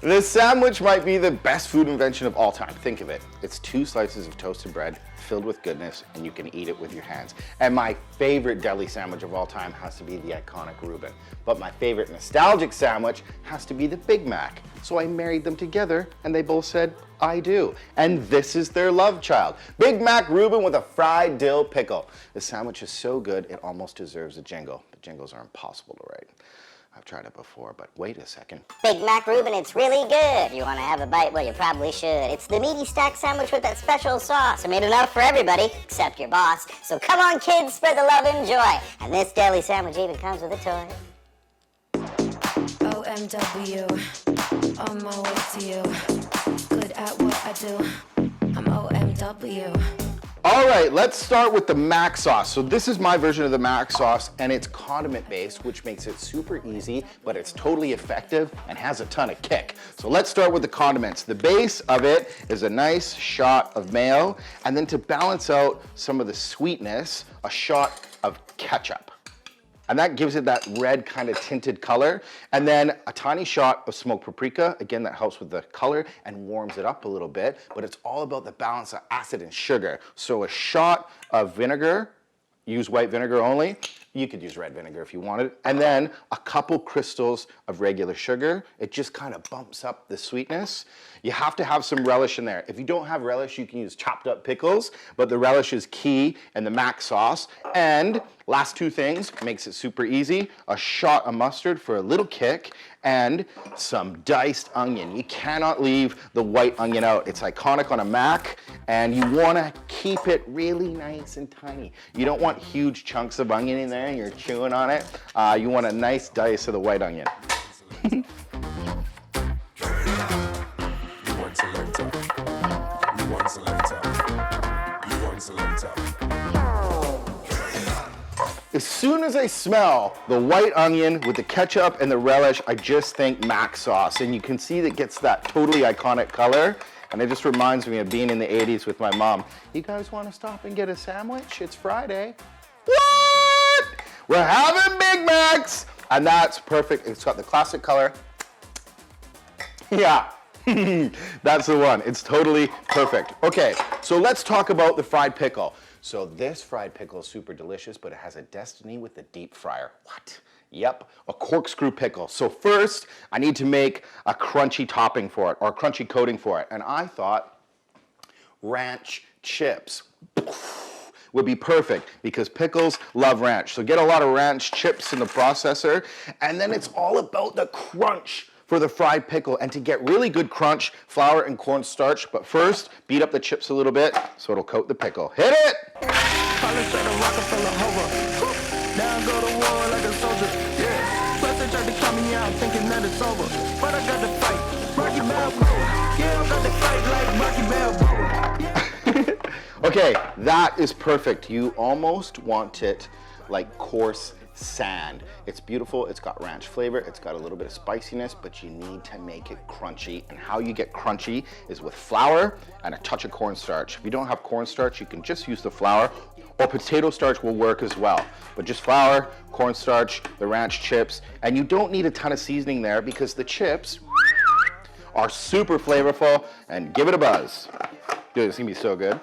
This sandwich might be the best food invention of all time. Think of it. It's 2 slices of toasted bread filled with goodness, and you can eat it with your hands. And my favorite deli sandwich of all time has to be the iconic Reuben. But my favorite nostalgic sandwich has to be the Big Mac. So I married them together, and they both said, I do. And this is their love child. Big Mac Reuben with a fried dill pickle. The sandwich is so good, it almost deserves a jingle. But jingles are impossible to write. I've tried it before, but wait a second. Big Mac Reuben, it's really good. You want to have a bite? Well, you probably should. It's the meaty stack sandwich with that special sauce. I made enough for everybody, except your boss. So come on, kids, spread the love and joy. And this deli sandwich even comes with a toy. OMW, on my way to you. Good at what I do. I'm OMW. All right, let's start with the mac sauce. So this is my version of the mac sauce, and it's condiment based, which makes it super easy, but it's totally effective and has a ton of kick. So let's start with the condiments. The base of it is a nice shot of mayo, and then to balance out some of the sweetness, a shot of ketchup. And that gives it that red kind of tinted color. And then a tiny shot of smoked paprika. Again, that helps with the color and warms it up a little bit, but it's all about the balance of acid and sugar. So a shot of vinegar, use white vinegar only. You could use red vinegar if you wanted. And then a couple crystals of regular sugar. It just kind of bumps up the sweetness. You have to have some relish in there. If you don't have relish, you can use chopped up pickles, but the relish is key in the mac sauce. And last 2 things, makes it super easy. A shot of mustard for a little kick, and some diced onion. You cannot leave the white onion out. It's iconic on a mac, and you wanna keep it really nice and tiny. You don't want huge chunks of onion in there and you're chewing on it. You want a nice dice of the white onion. As soon as I smell the white onion with the ketchup and the relish, I just think mac sauce. And you can see that gets that totally iconic color. And it just reminds me of being in the 80s with my mom. You guys want to stop and get a sandwich? It's Friday. What? We're having Big Macs. And that's perfect. It's got the classic color. Yeah. That's the one. It's totally perfect. Okay, so let's talk about the fried pickle. So this fried pickle is super delicious, but it has a destiny with the deep fryer. What? Yep, a corkscrew pickle. So first, I need to make a crunchy topping for it, or a crunchy coating for it. And I thought ranch chips would be perfect because pickles love ranch. So get a lot of ranch chips in the processor, and then it's all about the crunch for the fried pickle. And to get really good crunch, flour and cornstarch. But first, beat up the chips a little bit so it'll coat the pickle. Hit it! Down go to war like a soldier, yeah. Plus they tried to count me out thinking that it's over, but I got to fight. Rocky Balboa, yeah, I got to fight like Rocky Balboa. Okay, that is perfect. You almost want it like coarse sand. It's beautiful, it's got ranch flavor, it's got a little bit of spiciness, but you need to make it crunchy. And how you get crunchy is with flour and a touch of cornstarch. If you don't have cornstarch, you can just use the flour, or potato starch will work as well. But just flour, cornstarch, the ranch chips, and you don't need a ton of seasoning there because the chips are super flavorful, and give it a buzz. Dude, it's gonna be so good.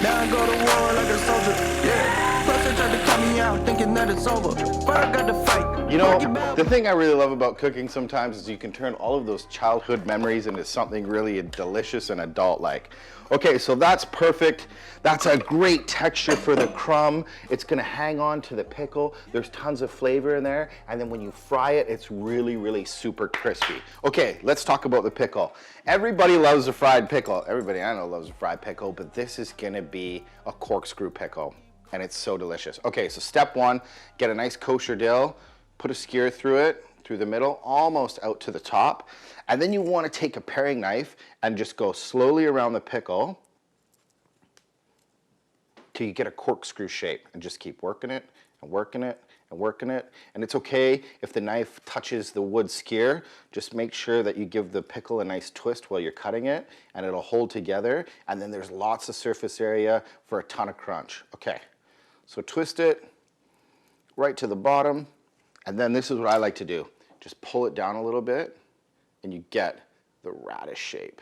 Now I go to war like a soldier, yeah. Plus they tried to count me out thinking that it's over, but I got to fight. You know, the thing I really love about cooking sometimes is you can turn all of those childhood memories into something really delicious and adult-like. Okay, so that's perfect. That's a great texture for the crumb. It's gonna hang on to the pickle. There's tons of flavor in there. And then when you fry it, it's really, really super crispy. Okay, let's talk about the pickle. Everybody loves a fried pickle. Everybody I know loves a fried pickle, but this is gonna be a corkscrew pickle. And it's so delicious. Okay, so step 1, get a nice kosher dill, put a skewer through it, through the middle, almost out to the top. And then you want to take a paring knife and just go slowly around the pickle till you get a corkscrew shape, and just keep working it and working it and working it. And it's okay if the knife touches the wood skewer. Just make sure that you give the pickle a nice twist while you're cutting it, and it'll hold together. And then there's lots of surface area for a ton of crunch. Okay, so twist it right to the bottom. And then this is what I like to do. Just pull it down a little bit and you get the radish shape.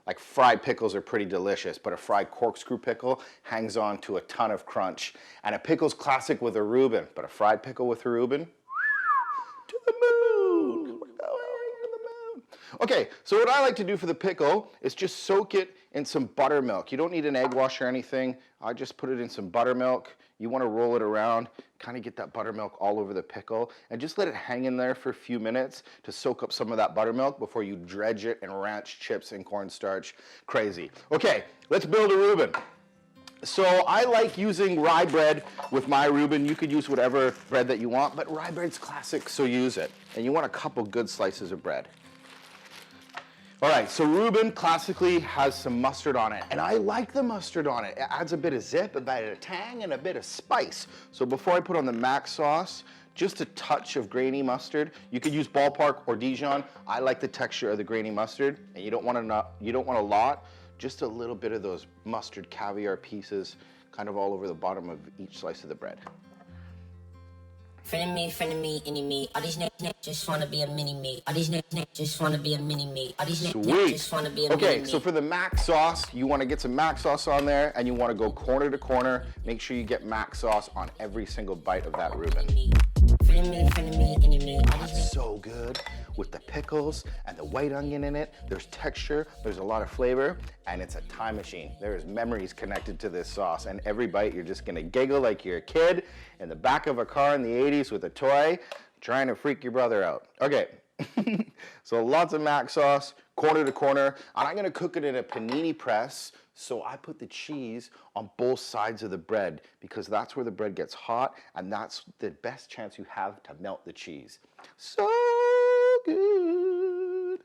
Like fried pickles are pretty delicious, but a fried corkscrew pickle hangs on to a ton of crunch. And a pickle's classic with a Reuben, but a fried pickle with a Reuben, to the moon. We're going to the moon. Okay, so what I like to do for the pickle is just soak it in some buttermilk. You don't need an egg wash or anything. I just put it in some buttermilk. You want to roll it around, kind of get that buttermilk all over the pickle, and just let it hang in there for a few minutes to soak up some of that buttermilk before you dredge it in ranch chips and cornstarch. Crazy. Okay, let's build a Reuben. So I like using rye bread with my Reuben. You could use whatever bread that you want, but rye bread's classic, so use it. And you want a couple good slices of bread. All right, so Reuben classically has some mustard on it, and I like the mustard on it. It adds a bit of zip, a bit of tang, and a bit of spice. So before I put on the mac sauce, just a touch of grainy mustard. You could use ballpark or Dijon. I like the texture of the grainy mustard, and you don't want a lot, just a little bit of those mustard caviar pieces kind of all over the bottom of each slice of the bread. Friend of me, any me. All these niggas just wanna be a mini me. All these niggas just wanna be a mini me. All these niggas just wanna be a mini me. Okay, so for the mac sauce, you wanna get some mac sauce on there and you wanna go corner to corner. Make sure you get mac sauce on every single bite of that Reuben. Friend of me, any me. That's so good with the pickles and the white onion in it. There's texture, there's a lot of flavor, and it's a time machine. There is memories connected to this sauce, and every bite you're just gonna giggle like you're a kid in the back of a car in the 80s with a toy trying to freak your brother out. Okay, so lots of mac sauce, corner to corner, and I'm gonna cook it in a panini press. So I put the cheese on both sides of the bread because that's where the bread gets hot and that's the best chance you have to melt the cheese. So good.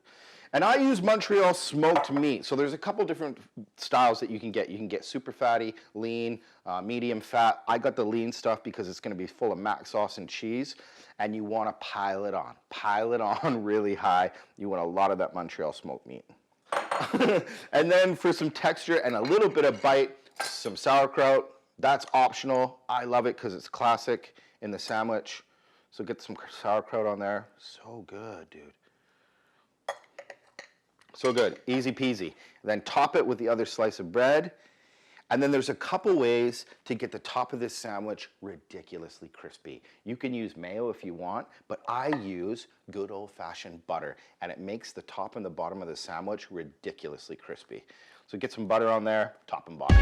And I use Montreal smoked meat. So there's a couple different styles that you can get. You can get super fatty, lean, medium fat. I got the lean stuff because it's gonna be full of mac sauce and cheese. And you wanna pile it on really high. You want a lot of that Montreal smoked meat. And then for some texture and a little bit of bite, some sauerkraut. That's optional. I love it because it's classic in the sandwich. So get some sauerkraut on there. So good, dude. So good, easy peasy. Then top it with the other slice of bread. And then there's a couple ways to get the top of this sandwich ridiculously crispy. You can use mayo if you want, but I use good old-fashioned butter, and it makes the top and the bottom of the sandwich ridiculously crispy. So get some butter on there, top and bottom.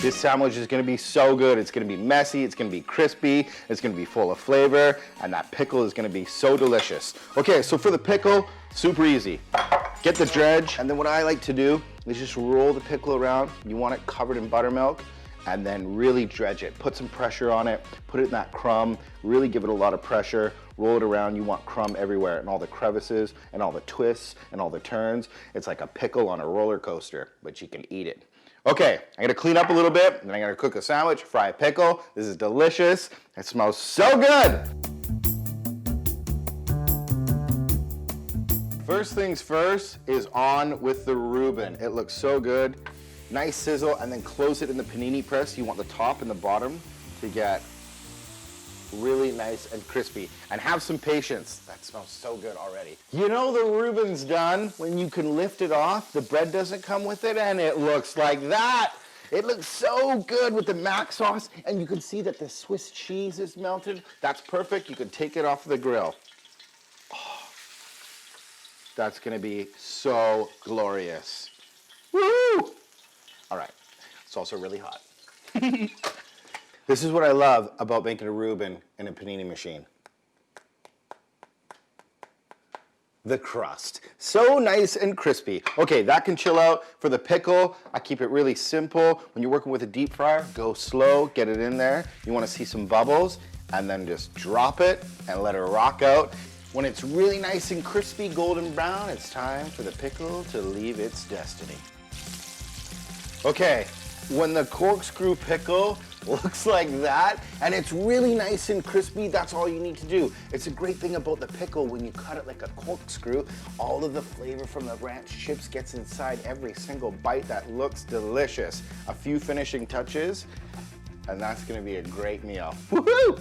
This sandwich is gonna be so good. It's gonna be messy, it's gonna be crispy, it's gonna be full of flavor, and that pickle is gonna be so delicious. Okay, so for the pickle, super easy. Get the dredge, and then what I like to do is just roll the pickle around. You want it covered in buttermilk, and then really dredge it. Put some pressure on it, put it in that crumb, really give it a lot of pressure, roll it around. You want crumb everywhere, and all the crevices, and all the twists, and all the turns. It's like a pickle on a roller coaster, but you can eat it. Okay, I'm gonna clean up a little bit, and then I'm gonna cook a sandwich, fry a pickle. This is delicious. It smells so good. First things first is on with the Reuben. It looks so good. Nice sizzle, and then close it in the panini press. You want the top and the bottom to get really nice and crispy. And have some patience. That smells so good already. You know the Reuben's done when you can lift it off, the bread doesn't come with it, and it looks like that. It looks so good with the mac sauce, and you can see that the Swiss cheese is melted. That's perfect. You can take it off the grill. Oh, that's gonna be so glorious. Woo! All right, it's also really hot. This is what I love about making a Reuben in a panini machine. The crust. So nice and crispy. Okay, that can chill out. For the pickle, I keep it really simple. When you're working with a deep fryer, go slow, get it in there. You wanna see some bubbles, and then just drop it and let it rock out. When it's really nice and crispy, golden brown, it's time for the pickle to leave its destiny. Okay, when the corkscrew pickle looks like that, and it's really nice and crispy. That's all you need to do. It's a great thing about the pickle, when you cut it like a corkscrew, all of the flavor from the ranch chips gets inside every single bite. That looks delicious. A few finishing touches, and that's gonna be a great meal. Woohoo!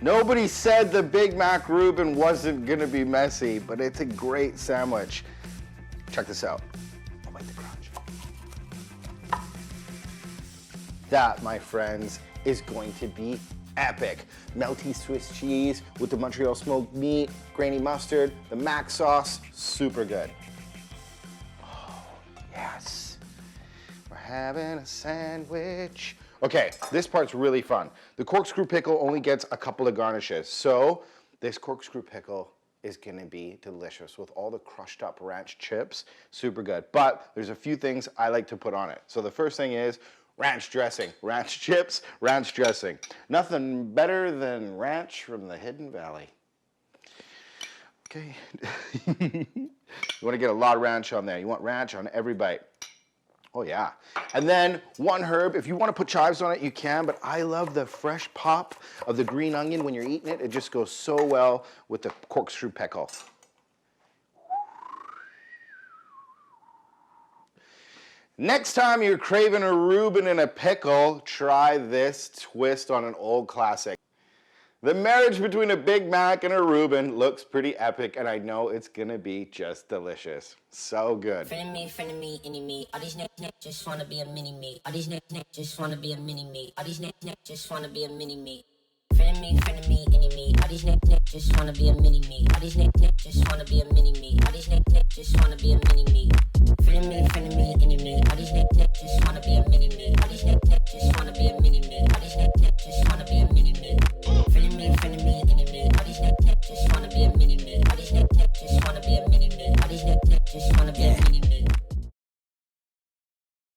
Nobody said the Big Mac Reuben wasn't gonna be messy, but it's a great sandwich. Check this out. Oh, bite the crunch. That, my friends, is going to be epic. Melty Swiss cheese with the Montreal smoked meat, grainy mustard, the mac sauce, super good. Oh, yes. We're having a sandwich. Okay, this part's really fun. The corkscrew pickle only gets a couple of garnishes, so this corkscrew pickle is gonna be delicious with all the crushed up ranch chips, super good. But there's a few things I like to put on it. So the first thing is ranch dressing, ranch chips, ranch dressing. Nothing better than ranch from the Hidden Valley. Okay, you wanna get a lot of ranch on there. You want ranch on every bite. Oh yeah. And then one herb, if you want to put chives on it, you can, but I love the fresh pop of the green onion when you're eating it. It just goes so well with the corkscrew pickle. Next time you're craving a Reuben and a pickle, try this twist on an old classic. The marriage between a Big Mac and a Reuben looks pretty epic, and I know it's gonna be just delicious. So good. Friend of me, any me. All these niggas just wanna be a mini me. All these niggas just wanna be a mini me. All these niggas just wanna be a mini me. Friend of me, any me. All these niggas just wanna be a mini me. All these niggas just wanna be a mini me. All these niggas just wanna be a mini me. Friend of me,